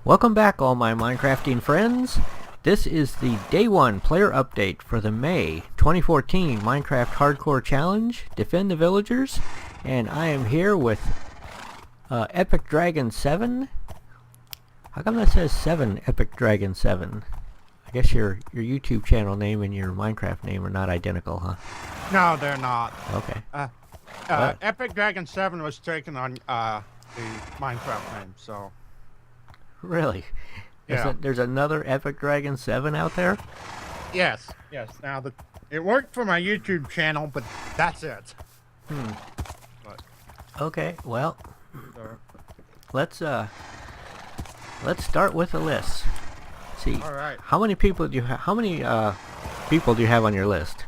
Welcome back, all my Minecrafting friends. This is the Day 1 player update for the May 2014 Minecraft Hardcore Challenge, Defend the Villagers, and I am here with Epic Dragon 7. How come that says 7 Epic Dragon 7? I guess your YouTube channel name and your Minecraft name are not identical, huh? No, they're not. Okay. Epic Dragon 7 was taken on the Minecraft name, so... Really? Yeah. There's another Epic Dragon 7 out there? Yes. Now, it worked for my YouTube channel, but that's it. But, Okay, well, let's start with the list. See, all right. how many people do you have? How many people do you have on your list?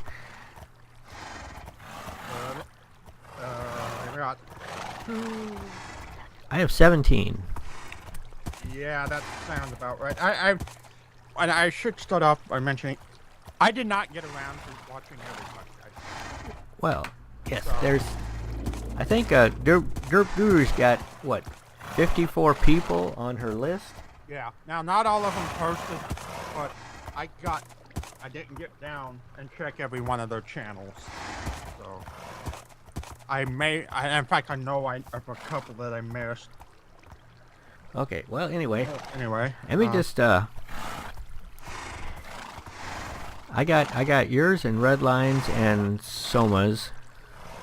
I got 2. I have 17. Yeah, that sounds about right. I should start off by mentioning I did not get around to watching everybody. Well, yes, So- there's. I think Derp Guru's got what, 54 people on her list. Yeah. Now, not all of them posted, but I didn't get down and check every one of their channels. So in fact, I know I have a couple that I missed. Okay, well, anyway, Anyway, let me just I got yours and Redlines and Soma's,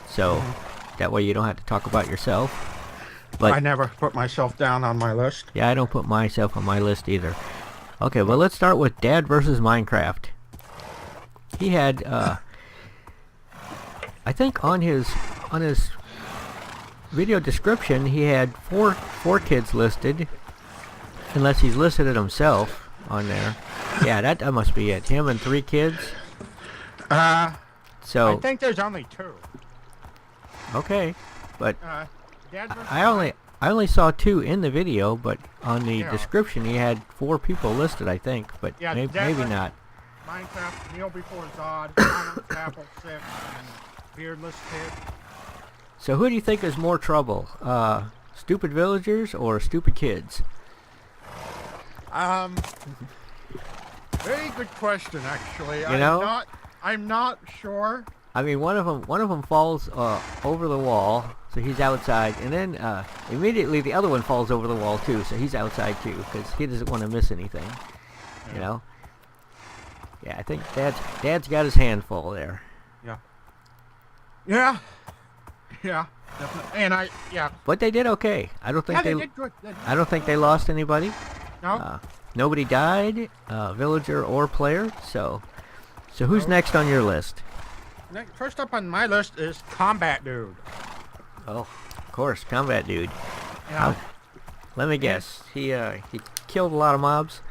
so that way you don't have to talk about yourself. But I never put myself down on my list. yeah, I don't put myself on my list either. Okay, well, let's start with Dad versus Minecraft. He had I think on his video description he had four kids listed, unless he's listed it himself on there. Yeah, that must be it. Him and 3 kids. So I think there's only 2. okay, but Dad versus I only saw 2 in the video, but on the Yeah. description he had 4 people listed, I think, but Yeah, maybe Dad- not. Minecraft, Meal Before Zod, Diamond Apple 6, and Beardless Kid. So who do you think is more trouble? Stupid villagers or stupid kids? Very good question, actually. You know? I'm not sure. I mean, one of them falls over the wall, so he's outside, and then immediately the other one falls over the wall too, so he's outside too, because he doesn't want to miss anything. You know? Yeah, I think Dad's got his hand full there. Yeah, definitely. And But they did okay. I don't think they did good. I don't think they lost anybody. No, Nobody died, villager or player. So who's next on your list? First up on my list is Combat Dude. Oh, of course, Combat Dude. Yeah, Let me guess. He killed a lot of mobs.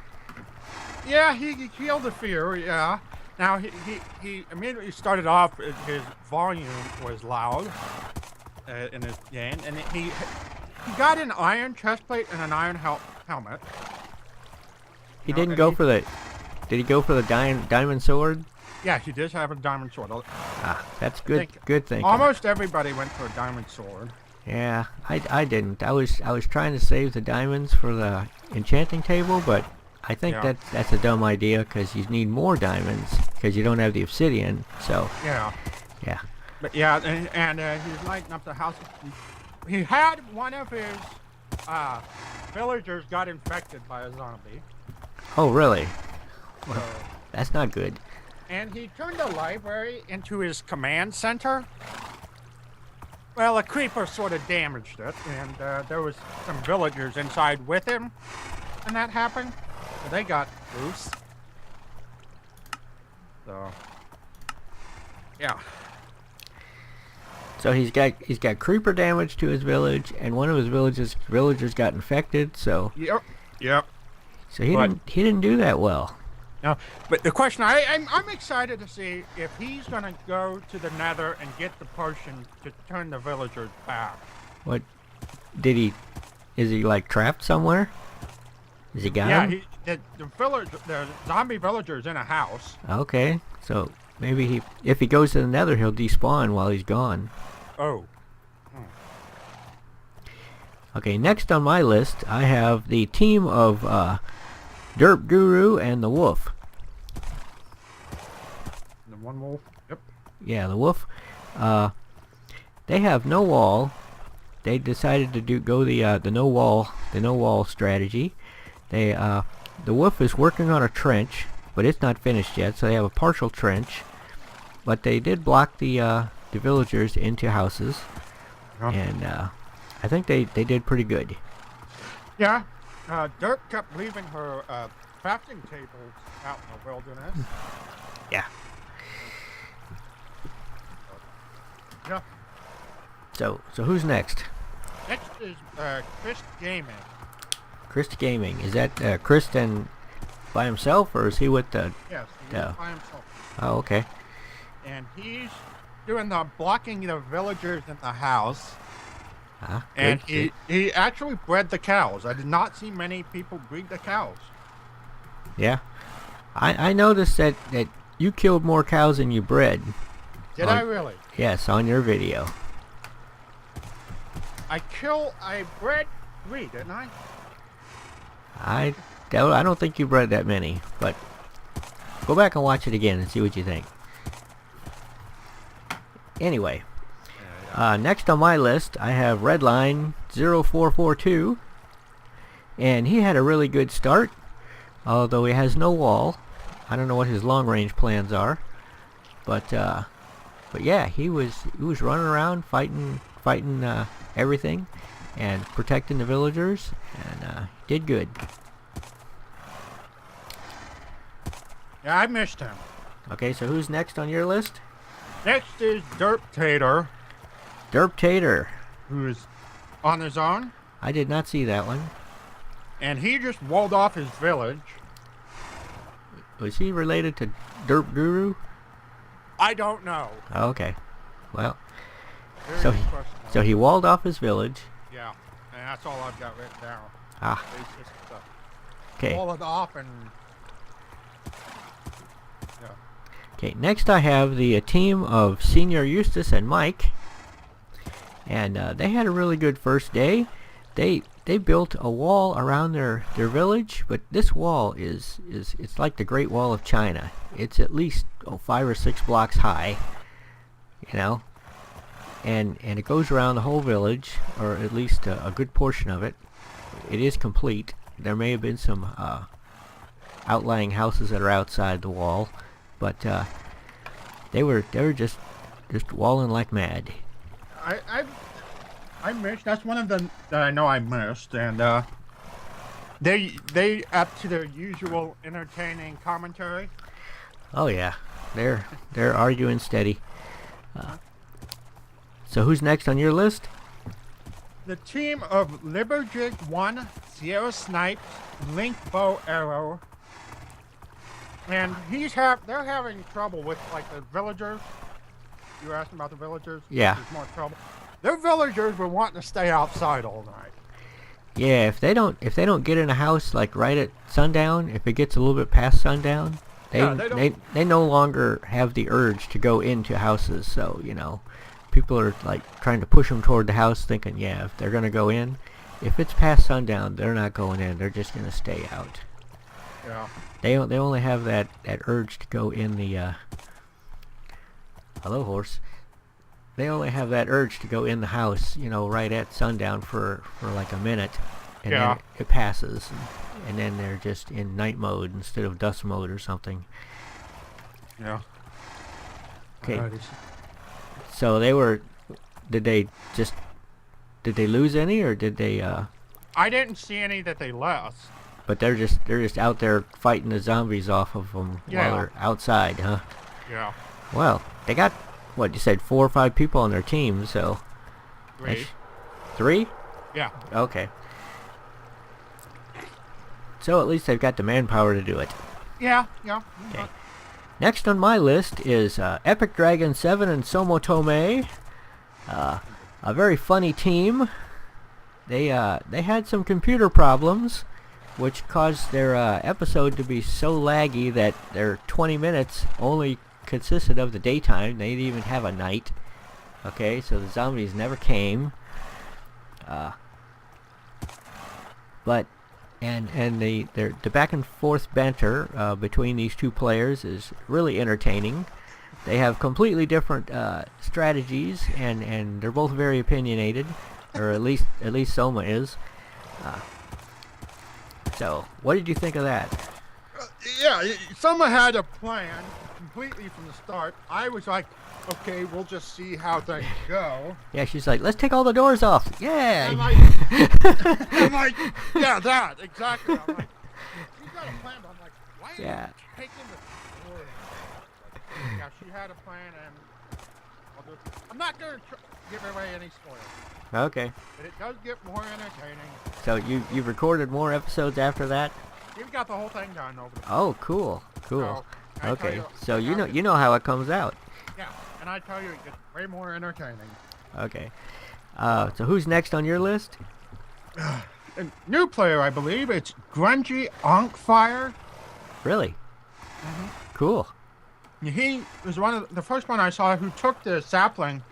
yeah, he killed a few. Yeah. Now he immediately started off. His volume was loud in his game, and he got an iron chestplate and an iron helmet. He No, didn't and go he- for the. Did he go for the diamond sword? Yeah, he does have a diamond sword. That's good. think Good thinking. Almost everybody went for a diamond sword. Yeah, I didn't. I was trying to save the diamonds for the enchanting table, but I think Yeah. that's a dumb idea because you need more diamonds because you don't have the obsidian. So Yeah. yeah. But yeah, and he's lighting up the house. He had one of his villagers got infected by a zombie. Oh really? So, That's not good. and he turned the library into his command center. Well, a creeper sort of damaged it, and there was some villagers inside with him, and that happened. So they got loose. So, yeah. So he's got creeper damage to his village, and one of his villagers got infected. So Yep. he But- didn't do that well. No, but the question I'm excited to see if he's gonna go to the Nether and get the potion to turn the villagers back. What did he? Is he like trapped somewhere? Is he got Yeah, him? the zombie villager's in a house. Okay, so maybe if he goes to the Nether, he'll despawn while he's gone. Oh. Okay, next on my list, I have the team of Derp Guru and the Wolf. The one wolf. Yep. Yeah, the Wolf. They have no wall. They decided to go the no wall strategy. The Wolf is working on a trench, but it's not finished yet, so they have a partial trench. But they did block the villagers into houses, and I think they did pretty good. Yeah. Dirk kept leaving her crafting tables out in the wilderness. Yeah. Yeah. So who's next? Next is Chris Gaming. Chris Gaming. Is that Chris then by himself, or is he with the... Yes, he's by himself. Oh, okay. And he's doing the blocking the villagers in the house. Good, he actually bred the cows. I did not see many people breed the cows. Yeah. I noticed that you killed more cows than you bred. Did I really? Yes, on your video. I bred 3, didn't I? I don't think you bred that many, but go back and watch it again and see what you think. Anyway, next on my list I have Redline 0442, and he had a really good start, although he has no wall. I don't know what his long-range plans are, but yeah, he was running around fighting everything and protecting the villagers, and did good. Yeah, I missed him. Okay, so who's next on your list? Next is Derp Tater. Derp Tater. Who's on his own. I did not see that one. And he just walled off his village. Was he related to Derp Guru? I don't know. Oh, okay. Well, Very so he walled off his village. Yeah, and that's all I've got written down. Ah. It's just Okay. wall it off and... Yeah. Okay, next I have the team of Senior Eustace and Mike. And they had a really good first day. They built a wall around their village, but this wall it's like the Great Wall of China. It's at least 5 or 6 blocks high, you know, and it goes around the whole village, or at least a good portion of it. It is complete. There may have been some outlying houses that are outside the wall, but they were just walling like mad. I missed. That's one of them that I know I missed, and they up to their usual entertaining commentary. Oh yeah, they're arguing steady. So who's next on your list? The team of Liberjig 1, Sierra Snipes, Link Bow Arrow, and they're having trouble with like the villagers. You were asking about the villagers? Yeah. There's more trouble. Their villagers were wanting to stay outside all night. Yeah, if they don't get in a house like right at sundown, if it gets a little bit past sundown, they no longer have the urge to go into houses. So, you know, people are like trying to push them toward the house, thinking, yeah, if they're gonna go in, if it's past sundown, they're not going in. They're just gonna stay out. Yeah. They only have that urge to go in the hello, horse. They only have that urge to go in the house, you know, right at sundown for like a minute, and then it passes, and then they're just in night mode instead of dusk mode or something. Yeah. Okay. So they were. Did they lose any, or did they? I didn't see any that they lost. But they're just out there fighting the zombies off of them while they're outside, huh? Yeah. Well, they got, what you said, 4 or 5 people on their team, so 3. 3? Yeah. Okay. So at least they've got the manpower to do it. Yeah. Okay. Next on my list is Epic Dragon 7 and Somotome. A very funny team. They had some computer problems, which caused their episode to be so laggy that their 20 minutes only consisted of the daytime. They didn't even have a night. Okay, so the zombies never came. But and the back and forth banter between these two players is really entertaining. They have completely different strategies, and they're both very opinionated, or at least Soma is. So, what did you think of that? Yeah, someone had a plan completely from the start. I was like, okay, we'll just see how things go. Yeah, she's like, let's take all the doors off. Yeah. I'm like, yeah, that, exactly. I'm like, she's got a plan, but I'm like, why are you taking the doors off? Yeah, she had a plan, and I'm not going to give away any spoilers. Okay. But it does get more entertaining. So you've recorded more episodes after that? You've got the whole thing done over the Oh, cool. So, Okay. So you know how it comes out. Yeah, and I tell you, it gets way more entertaining. Okay. So who's next on your list? A new player, I believe. It's Grungy Onkfire. Really? Mm-hmm. Cool. He was one of the first one I saw who took the sapling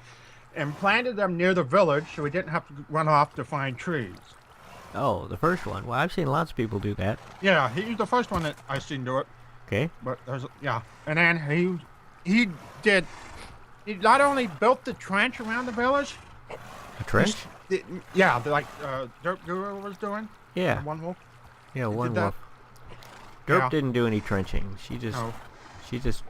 and planted them near the village so we didn't have to run off to find trees. Oh, the first one. Well, I've seen lots of people do that. Yeah, he's the first one that I seen do it. Okay. But and then he not only built the trench around the village. A trench? Like Dirt Guru was doing. Yeah. One Wolf. Yeah, One that. Wolf. Derp didn't do any trenching. She just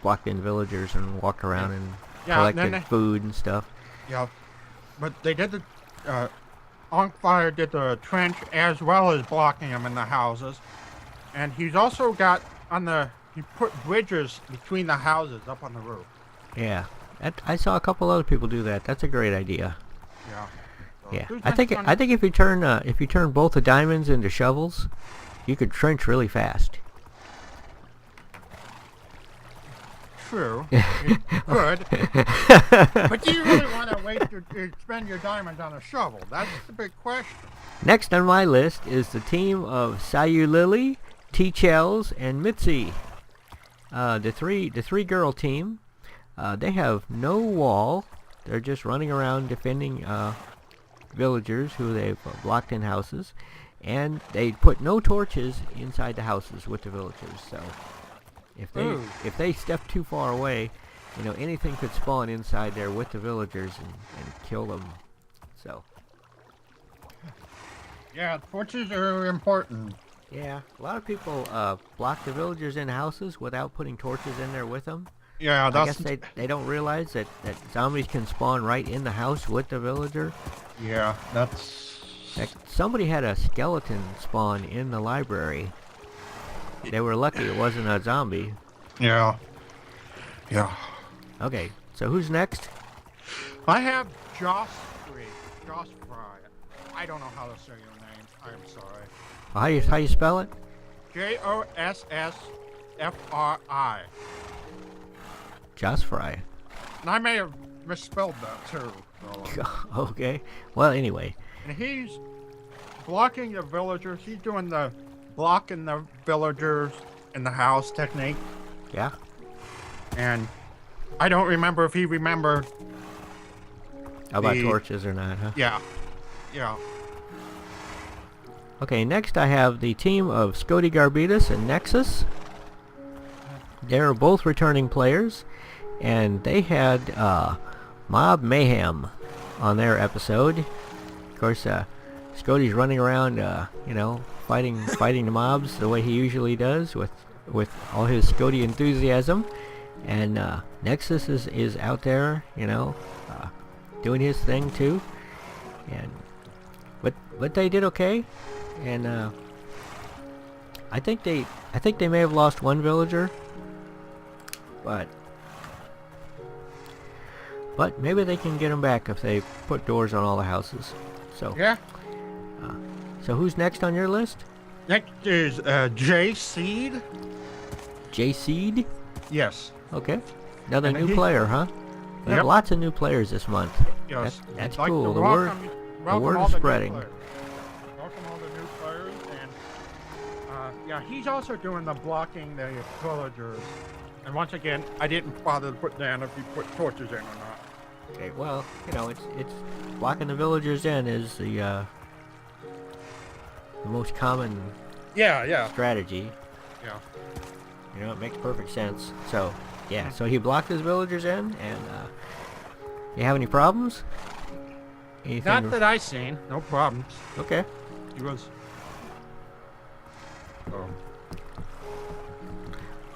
blocked in villagers and walked around and collected food and stuff. Yeah, but they did the Onkfire did the trench as well as blocking them in the houses, and he's also got he put bridges between the houses up on the roof. Yeah, I saw a couple other people do that. That's a great idea. Yeah. So yeah, I think if you turn both the diamonds into shovels, you could trench really fast. True. Good. But do you really want to spend your diamonds on a shovel? That's the big question. Next on my list is the team of Sayu Lily, T-Chells, and Mitzi. The three girl team. They have no wall. They're just running around defending villagers who they've blocked in houses, and they put no torches inside the houses with the villagers. So if they step too far away, anything could spawn inside there with the villagers and kill them. So yeah, torches are important. Yeah, a lot of people block the villagers in houses without putting torches in there with them. Yeah, I guess they don't realize that zombies can spawn right in the house with the villager. Yeah, that's... Heck, somebody had a skeleton spawn in the library. They were lucky it wasn't a zombie. Yeah. Yeah. Okay, so who's next? I have Joss Fry. I don't know how to say your name. I'm sorry. How you spell it? Jossfry. Joss Fry. And I may have misspelled that too. So. Okay. Well, anyway. And he's blocking the villagers. He's doing the blocking the villagers in the house technique. Yeah. And I don't remember if he remembered. About torches or not, huh? Yeah. Yeah. Okay, next I have the team of Scody Garbitas and Nexus. They're both returning players, and they had Mob Mayhem on their episode. Of course, Scody's running around, fighting the mobs the way he usually does with all his Scody enthusiasm, and Nexus is out there, doing his thing too, and but they did okay, and I think they may have lost one villager, but maybe they can get them back if they put doors on all the houses. So yeah. So who's next on your list? Next is J Seed. J Seed? Yes. Okay. Another new player, huh? We have lots of new players this month. Yes. That's like cool. The word is spreading. Welcome all the new players, and he's also doing the blocking the villagers. And once again, I didn't bother to put down if you put torches in or not. Okay, well, it's blocking the villagers in is the the most common Yeah. strategy. Yeah. You know, it makes perfect sense. So, yeah, so he blocked his villagers in, and you have any problems? Anything? Not that I seen. No problems. Okay. He was. Oh.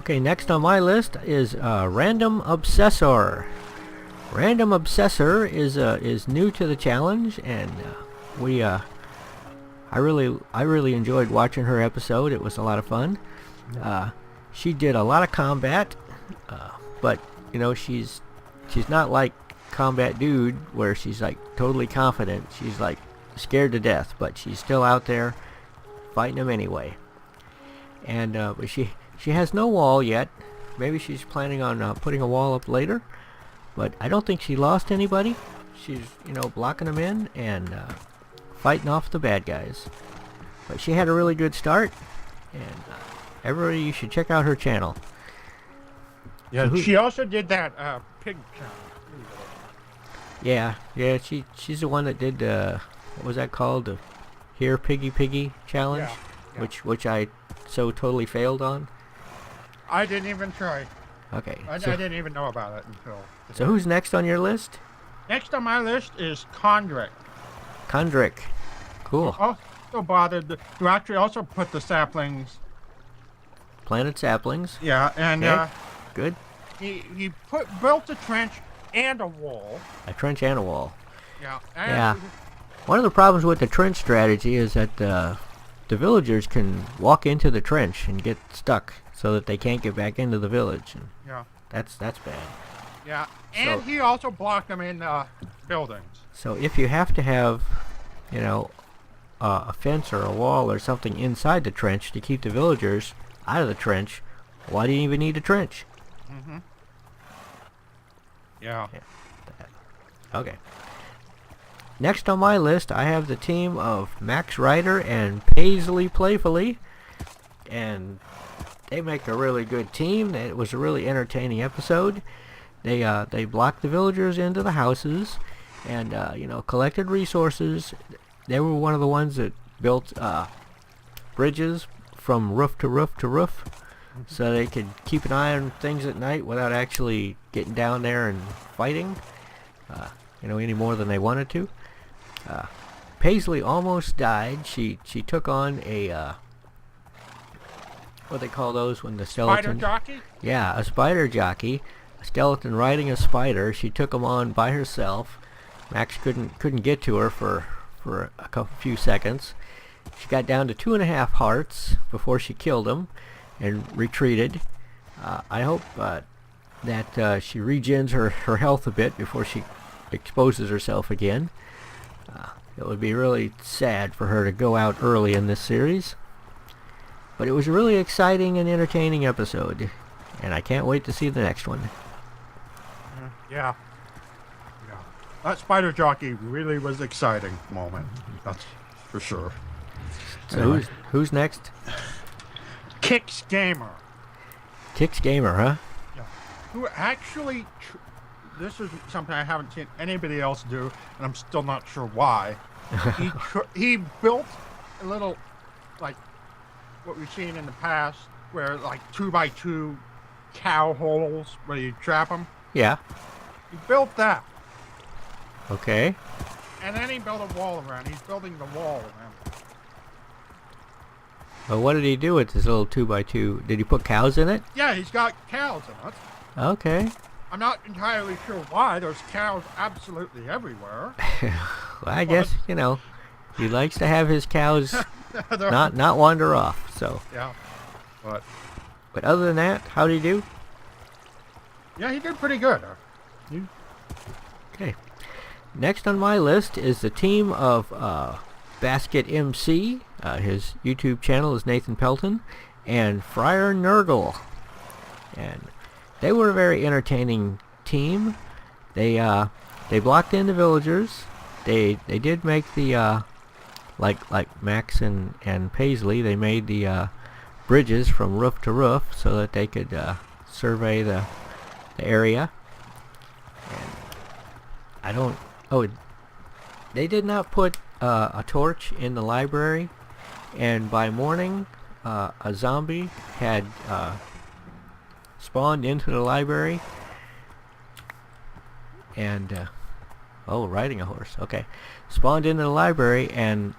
Okay, next on my list is Random Obsessor. Random Obsessor is new to the challenge, and I really enjoyed watching her episode. It was a lot of fun. She did a lot of combat, but you know she's not like Combat Dude where she's like totally confident. She's like scared to death, but she's still out there fighting them anyway. And but she has no wall yet. Maybe she's planning on putting a wall up later, but I don't think she lost anybody. She's, you know, blocking them in and fighting off the bad guys. But she had a really good start, and everybody, you should check out her channel. Yeah, So she also did that pig challenge. yeah, she's the one that did what was that called? The Here Piggy challenge, Yeah. which I so totally failed on. I didn't even try. Okay. I didn't even know about it until. So who's next on your list? Next on my list is Condrick. Condrick. Cool. Also bothered to actually also put the saplings. Planted saplings. Yeah, and Okay. Good. he built a trench and a wall. A trench and a wall. Yeah. Yeah. One of the problems with the trench strategy is that the villagers can walk into the trench and get stuck, so that they can't get back into the village. And Yeah. that's bad. Yeah, and So- he also blocked them in buildings. So if you have to have, you know, a fence or a wall or something inside the trench to keep the villagers out of the trench, why do you even need a trench? Mm-hmm. Yeah. Okay. Next on my list, I have the team of Max Ryder and Paisley Playfully, and they make a really good team. It was a really entertaining episode. They blocked the villagers into the houses, and you know, collected resources. They were one of the ones that built bridges from roof to roof to roof, so they could keep an eye on things at night without actually getting down there and fighting, you know, any more than they wanted to. Paisley almost died. She took on a what they call those when the skeleton. Spider jockey? Yeah, a spider jockey, a skeleton riding a spider. She took him on by herself. Max couldn't get to her for a few seconds. She got down to 2.5 hearts before she killed him and retreated. I hope that she regens her health a bit before she exposes herself again. It would be really sad for her to go out early in this series. But it was a really exciting and entertaining episode, and I can't wait to see the next one. Yeah. That spider jockey really was exciting moment. That's for sure. So Anyway. who's next? Kix Gamer. Kix Gamer, huh? Yeah. Who actually, this is something I haven't seen anybody else do, and I'm still not sure why. He built a little, like, what we've seen in the past, where, like, 2x2 cow holes where you trap them. Yeah. He built that. Okay. And then he built a wall around. He's building the wall around. Well, what did he do with this little 2x2? Did he put cows in it? Yeah, he's got cows in it. Okay. I'm not entirely sure why. There's cows absolutely everywhere. Well, I guess, you know, he likes to have his cows not wander off. So. Yeah. But other than that, how did he do? Yeah, he did pretty good. Okay. Next on my list is the team of Basket MC. His YouTube channel is Nathan Pelton, and Friar Nurgle. And they were a very entertaining team. They blocked in the villagers. They did make the like Max and Paisley. They made the bridges from roof to roof so that they could survey the area. And I don't. Oh, they did not put a torch in the library, and by morning, a zombie had spawned into the library, and riding a horse. Okay, spawned into the library and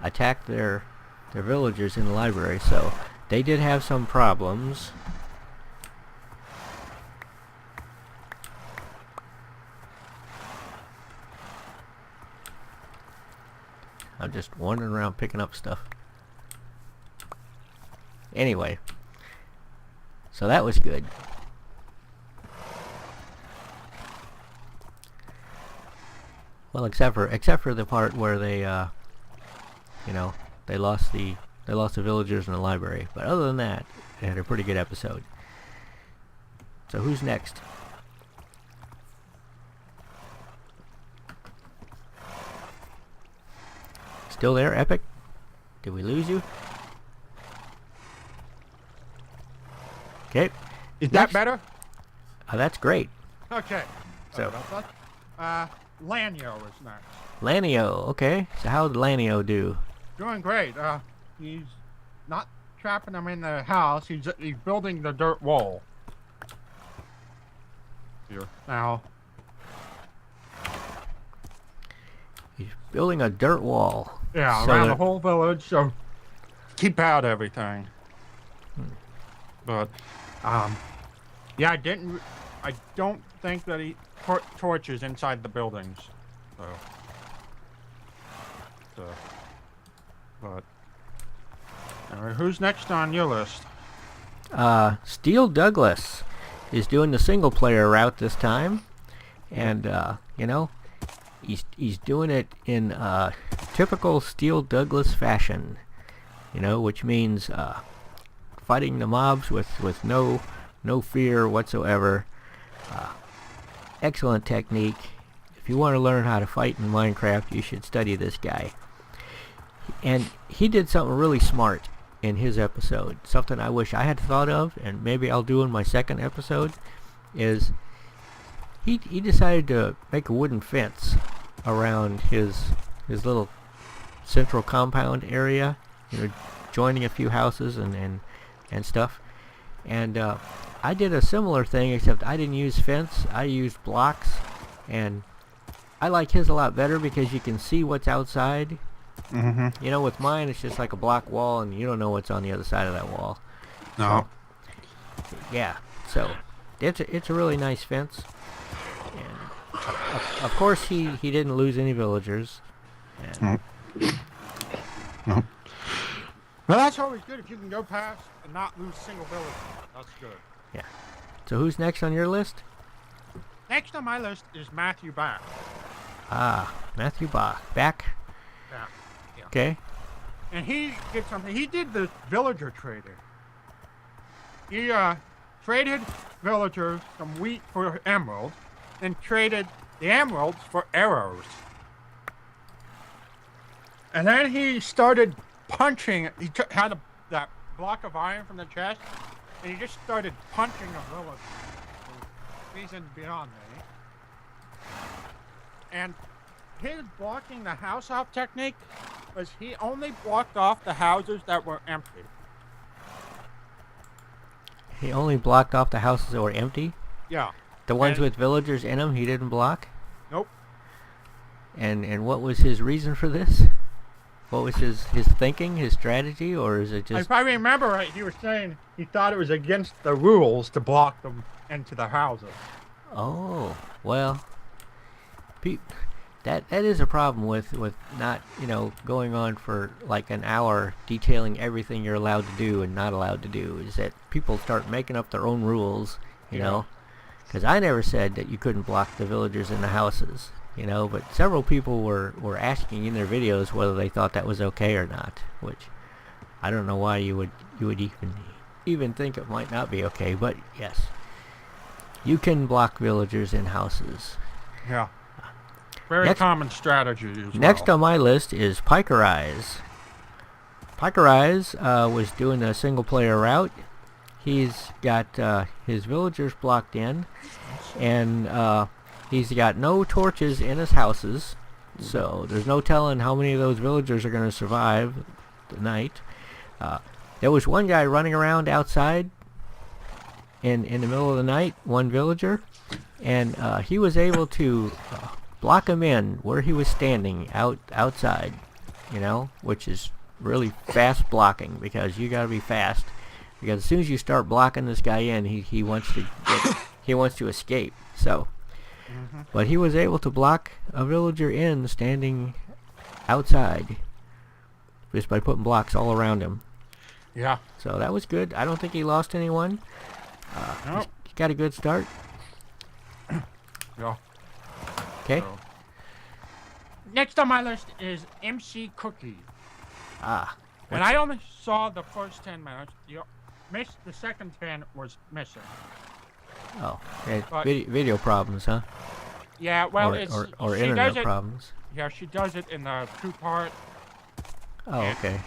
attacked their villagers in the library. So they did have some problems. I'm just wandering around picking up stuff. Anyway, so that was good. Well, except for the part where they they lost the villagers in the library. But other than that, they had a pretty good episode. So who's next? Still there, Epic? Did we lose you? Okay. Is that better? That's great. Okay. So, Lanio is next. Lanio, okay. So how did Lanio do? Doing great. He's not trapping them in the house. He's building the dirt wall. Here. Now. He's building a dirt wall. Yeah, so around the whole village, so keep out everything. But, yeah, I don't think that he put torches inside the buildings. But, alright, who's next on your list? Steel Douglas is doing the single player route this time, and he's doing it in typical Steel Douglas fashion, which means fighting the mobs with no fear whatsoever. Excellent technique. If you want to learn how to fight in Minecraft, you should study this guy. And he did something really smart in his episode, something I wish I had thought of, and maybe I'll do in my second episode, is he decided to make a wooden fence around his little central compound area, joining a few houses and stuff. And I did a similar thing, except I didn't use fence, I used blocks, and I like his a lot better because you can see what's outside. Mm-hmm. With mine, it's just like a block wall, and you don't know what's on the other side of that wall. No. So, yeah, so it's a really nice fence. And of course, he didn't lose any villagers. And No. Well, that's always good if you can go past and not lose single village. That's good. Yeah. So who's next on your list? Next on my list is Matthew Back. Matthew Back. Yeah. Okay. And he did something. He did the villager trading. He traded villagers some wheat for emerald, and traded the emeralds for arrows. And then he started punching. He had that block of iron from the chest, and he just started punching a villager. Reason beyond me. And his blocking the house off technique was he only blocked off the houses that were empty. He only blocked off the houses that were empty? Yeah. The ones with villagers in them he didn't block? Nope. And what was his reason for this? What was his thinking, his strategy, or is it just... If I remember right, he was saying he thought it was against the rules to block them into the houses. Oh, well, that is a problem with not, going on for like an hour detailing everything you're allowed to do and not allowed to do, is that people start making up their own rules, you know? Because I never said that you couldn't block the villagers in the houses, but several people were asking in their videos whether they thought that was okay or not, which I don't know why you would even think it might not be okay, but yes. You can block villagers in houses. Yeah. Very common strategy as well. Next on my list is Piker Eyes. Piker Eyes was doing a single player route. He's got his villagers blocked in, and he's got no torches in his houses, So there's no telling how many of those villagers are going to survive the night. There was one guy running around outside in the middle of the night, one villager, and he was able to block him in where he was standing outside, which is really fast blocking, because you got to be fast, because as soon as you start blocking this guy in, he wants to escape. So but he was able to block a villager in standing outside just by putting blocks all around him. Yeah. So that was good. I don't think he lost anyone. Nope. He got a good start. Yeah. Okay. So. Next on my list is MC Cookie. And I only saw the first 10 minutes. The second 10 was missing. Oh, video problems, huh? Yeah, well, or internet problems. Yeah, she does it in the 2-part. Oh, okay.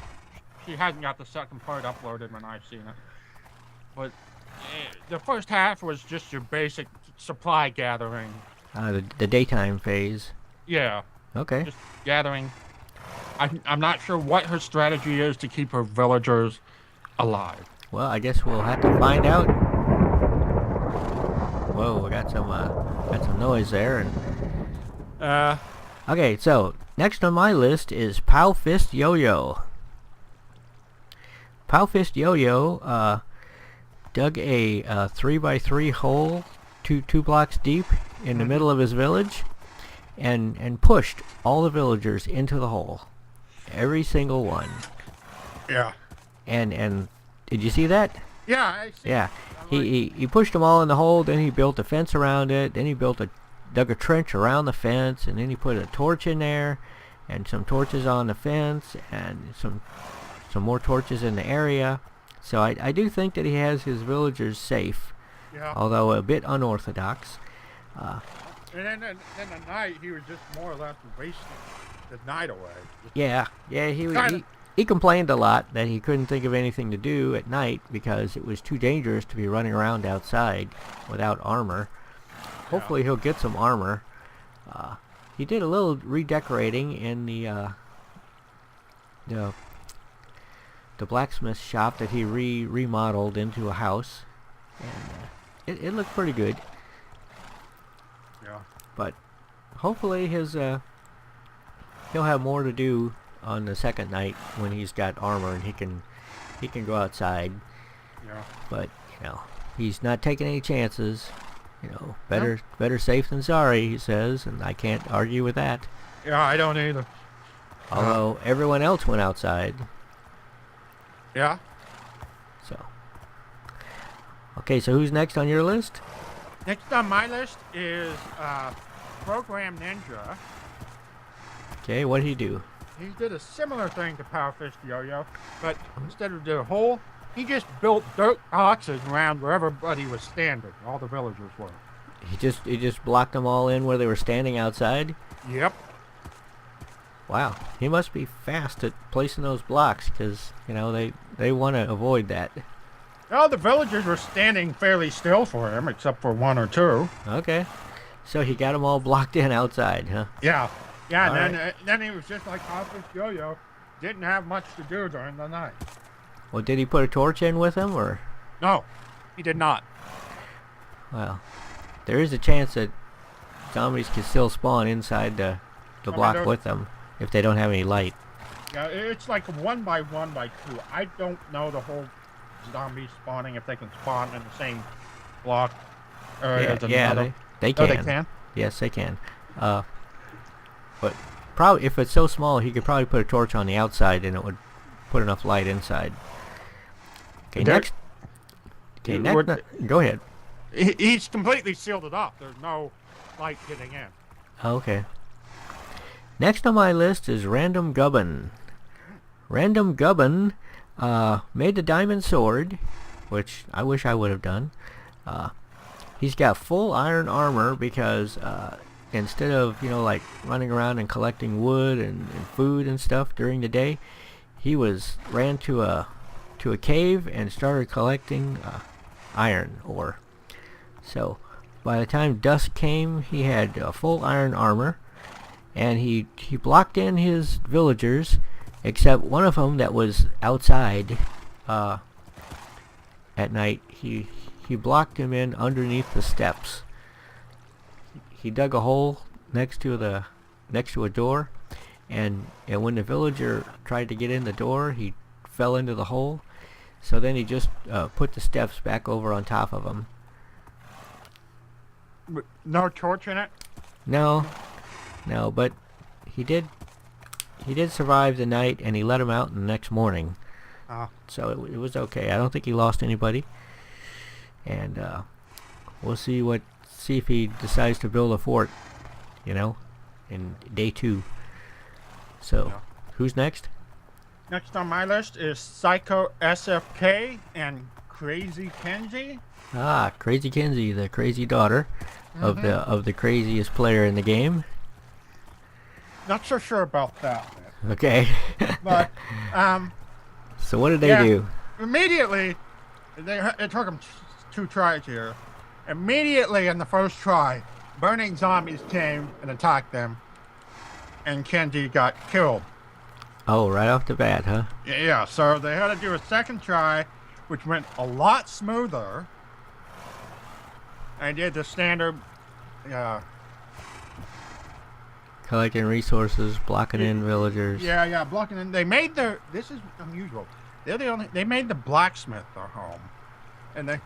She hasn't got the second part uploaded when I've seen it. But the first half was just your basic supply gathering. The daytime phase. Yeah. Okay. Just gathering. I'm not sure what her strategy is to keep her villagers alive. Well, I guess we'll have to find out. Whoa, we got some noise there, and okay, so next on my list is Pow Fist Yo-Yo. Pow Fist Yo-Yo dug a 3x3 hole two blocks deep in the middle of his village, and pushed all the villagers into the hole, every single one. Yeah. And did you see that? Yeah, I see. Yeah. He pushed them all in the hole, then he built a fence around it, then he dug a trench around the fence, and then he put a torch in there, and some torches on the fence, and some more torches in the area. So I do think that he has his villagers safe, although a bit unorthodox. And then the night, he was just more or less wasting the night away. Yeah, he complained a lot that he couldn't think of anything to do at night because it was too dangerous to be running around outside without armor. Hopefully he'll get some armor. He did a little redecorating in the blacksmith shop that he remodeled into a house, and it looked pretty good. Yeah. But hopefully he'll have more to do on the second night when he's got armor and he can go outside. Yeah. But he's not taking any chances. Better safe than sorry, he says, and I can't argue with that. Yeah, I don't either. Although everyone else went outside. Yeah. So. Okay, so who's next on your list? Next on my list is Program Ninja. Okay, what did he do? He did a similar thing to Power Fist Yo-Yo, but instead of the hole, he just built dirt boxes around where everybody was standing. All the villagers were. He just blocked them all in where they were standing outside? Yep. Wow, he must be fast at placing those blocks, because they want to avoid that. Well, the villagers were standing fairly still for him, except for one or two. Okay, so he got them all blocked in outside, huh? Yeah. Yeah, all and right. then he was just like Power Fist Yo-Yo, didn't have much to do during the night. Well, did he put a torch in with him, or? No, he did not. Well, there is a chance that zombies can still spawn inside the block with them if they don't have any light. Yeah, it's like 1 by 1 by 2. I don't know the whole zombie spawning, if they can spawn in the same block. They can. Oh, they can? Yes, they can. But probably if it's so small, he could probably put a torch on the outside and it would put enough light inside. Okay, next. Okay, next. Go ahead. He's completely sealed it up. There's no light getting in. Okay. Next on my list is Random Gubbin. Random Gubbin made the diamond sword, which I wish I would have done. He's got full iron armor because instead of like running around and collecting wood and food and stuff during the day, he ran to a cave and started collecting iron ore. So by the time dusk came, he had full iron armor, and he blocked in his villagers, except one of them that was outside at night. He blocked him in underneath the steps. He dug a hole next to a door, and when the villager tried to get in the door, he fell into the hole. So then he just put the steps back over on top of him. No torch in it? No, but he did survive the night, and he let him out the next morning. So it was okay. I don't think he lost anybody. And we'll see if he decides to build a fort, in day 2. So, Yeah. Who's next? Next on my list is Psycho SFK and Crazy Kenzie. Crazy Kenzie, the crazy daughter of the craziest player in the game. Not so sure about that. Okay. But so what did they do? Immediately, it took them 2 tries here. Immediately in the first try, burning zombies came and attacked them, and Kenzie got killed. Oh, right off the bat, huh? Yeah, so they had to do a second try, which went a lot smoother. I did the standard, Collecting resources, blocking in villagers. Yeah, blocking in. They made this is unusual. They made the blacksmith their home, and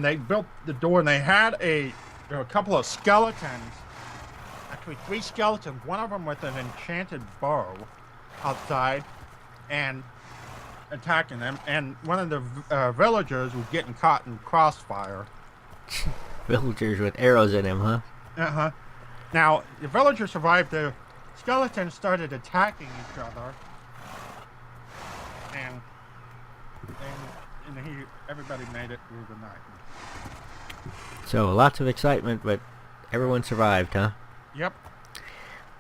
they built the door, and they had a couple of skeletons. Actually, 3 skeletons. One of them with an enchanted bow outside, and attacking them. And one of the villagers was getting caught in crossfire. Villagers with arrows in them, huh? Now the villagers survived. The skeletons started attacking each other, and everybody made it through the night. So lots of excitement, but everyone survived, huh? Yep.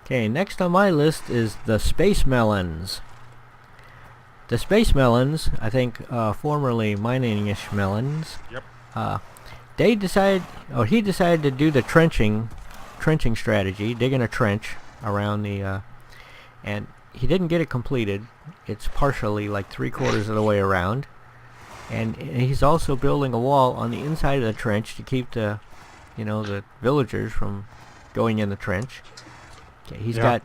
Okay, next on my list is the Space Melons. The Space Melons, I think formerly Mining-ish Melons. Yep. He decided to do the trenching strategy, digging a trench around the, and he didn't get it completed. It's partially, like 3/4 of the way around. And he's also building a wall on the inside of the trench to keep the villagers from going in the trench. Okay, he's got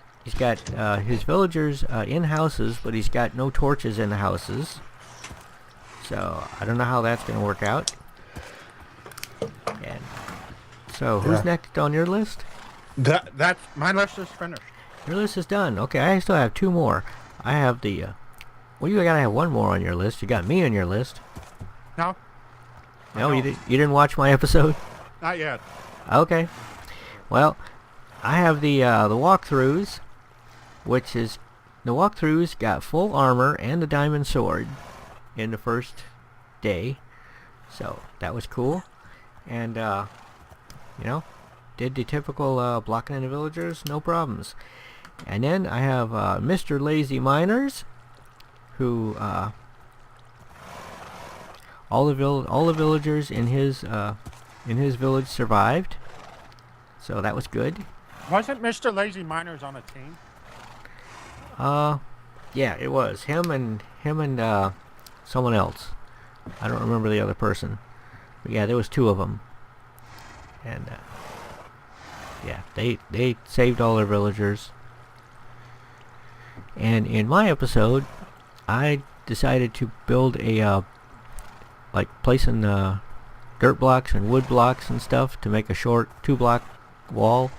his villagers in houses, but he's got no torches in the houses. So I don't know how that's going to work out. And so who's next on your list? That's my list is finished. Your list is done. Okay, I still have 2 more. I have the well, you gotta have 1 more on your list. You got me on your list. No. No, you didn't watch my episode? Not yet. Okay. Well, I have the walkthroughs, which is the walkthroughs got full armor and a diamond sword in the first day, so that was cool. And did the typical blocking in the villagers, no problems. And then I have Mr. Lazy Miners, who all the villagers in his village survived, so that was good. Wasn't Mr. Lazy Miners on a team? Yeah, it was him and someone else. I don't remember the other person, but yeah, there was 2 of them, and yeah, they saved all their villagers. And in my episode, I decided to build a placing dirt blocks and wood blocks and stuff to make a short 2-block wall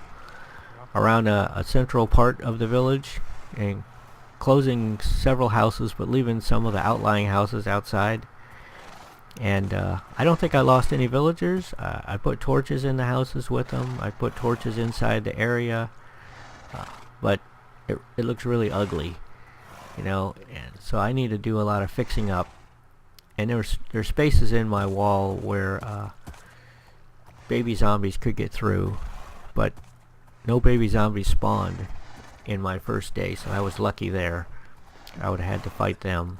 around a central part of the village, and closing several houses but leaving some of the outlying houses outside. And I don't think I lost any villagers. I put torches in the houses with them. I put torches inside the area, but it looks really ugly, and so I need to do a lot of fixing up. And there's spaces in my wall where baby zombies could get through, but no baby zombies spawned in my first day, so I was lucky there. I would have had to fight them.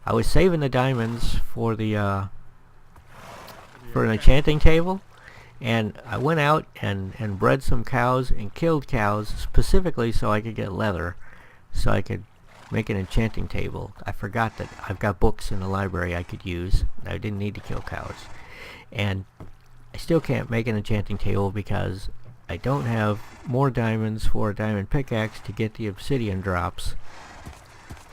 I was saving the diamonds for the for an enchanting table, And I went out and bred some cows and killed cows specifically so I could get leather, so I could make an enchanting table. I forgot that I've got books in the library I could use. I didn't need to kill cows. And I still can't make an enchanting table because I don't have more diamonds for a diamond pickaxe to get the obsidian drops.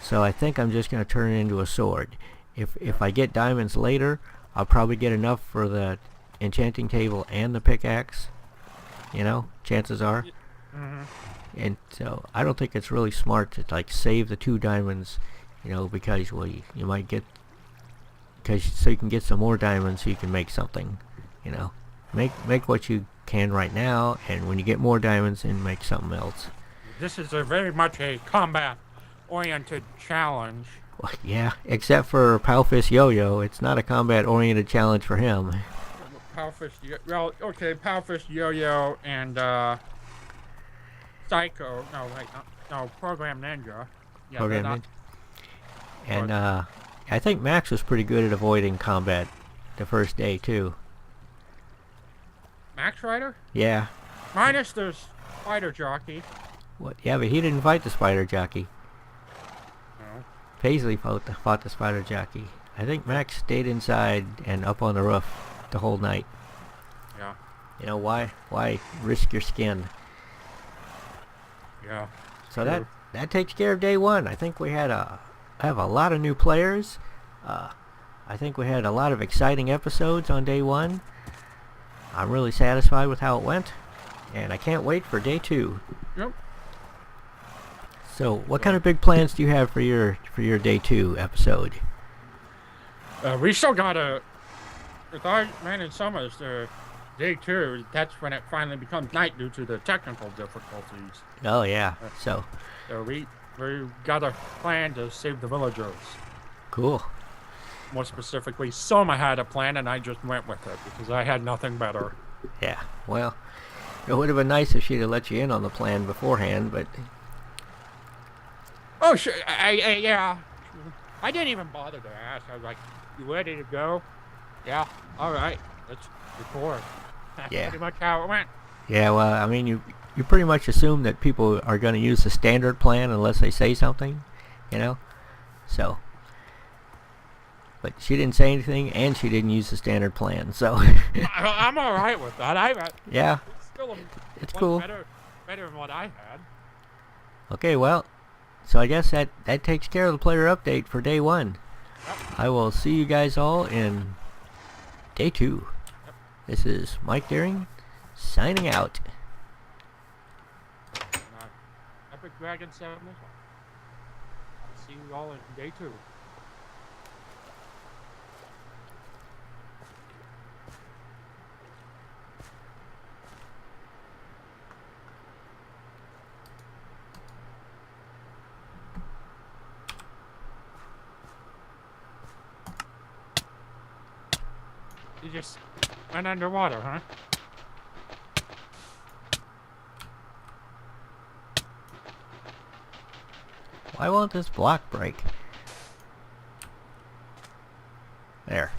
So I think I'm just going to turn it into a sword. If I get diamonds later, I'll probably get enough for the enchanting table and the pickaxe. You know, chances are. Mm-hmm. And so I don't think it's really smart to like save the 2 diamonds, you know, because well you might get, so you can get some more diamonds so you can make something, you know. Make what you can right now, and when you get more diamonds, then make something else. This is very much a combat-oriented challenge. Well, yeah, except for Palfish Yo-Yo, it's not a combat-oriented challenge for him. Palfish Yo-Yo and Psycho. No, Program Ninja. Yeah, Program Ninja. And I think Max was pretty good at avoiding combat the first day too. Max Rider? Yeah. Minus the spider jockey. What? Yeah, but he didn't fight the spider jockey. No. Paisley fought the spider jockey. I think Max stayed inside and up on the roof the whole night. Yeah. You know why? Why risk your skin? Yeah. So that takes care of day 1. I think we have a lot of new players. I think we had a lot of exciting episodes on day 1. I'm really satisfied with how it went, and I can't wait for day 2. Yep. So, what kind of big plans do you have for your day 2 episode? We still gotta. With our Man in Summers, day 2, that's when it finally becomes night due to the technical difficulties. Oh yeah. So we got a plan to save the villagers. Cool. More specifically, Soma had a plan, and I just went with it because I had nothing better. Yeah. Well, it would have been nice if she'd have let you in on the plan beforehand, but. Oh, sure. Yeah. I didn't even bother to ask. I was like, "You ready to go?" Yeah. All right. Let's record. That's pretty much how it went. Yeah. Well, I mean, you pretty much assume that people are going to use the standard plan unless they say something, you know. So. But she didn't say anything, and she didn't use the standard plan, so. I'm all right with that. Yeah. It's cool. Better than what I had. Okay, well, so I guess that takes care of the player update for day 1. Yep. I will see you guys all in day 2. Yep. This is Mike Deering, signing out. And, Epic Dragon 7 as well. I'll see you all in day 2. You just went underwater, huh? Why won't this block break? There.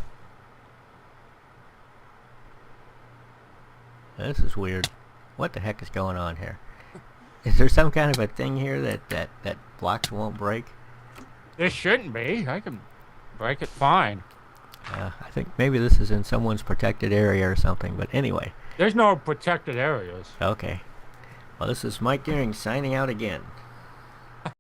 This is weird. What the heck is going on here? Is there some kind of a thing here that blocks won't break? This shouldn't be. I can break it fine. I think maybe this is in someone's protected area or something, but anyway. There's no protected areas. Okay. Well, this is Mike Deering signing out again.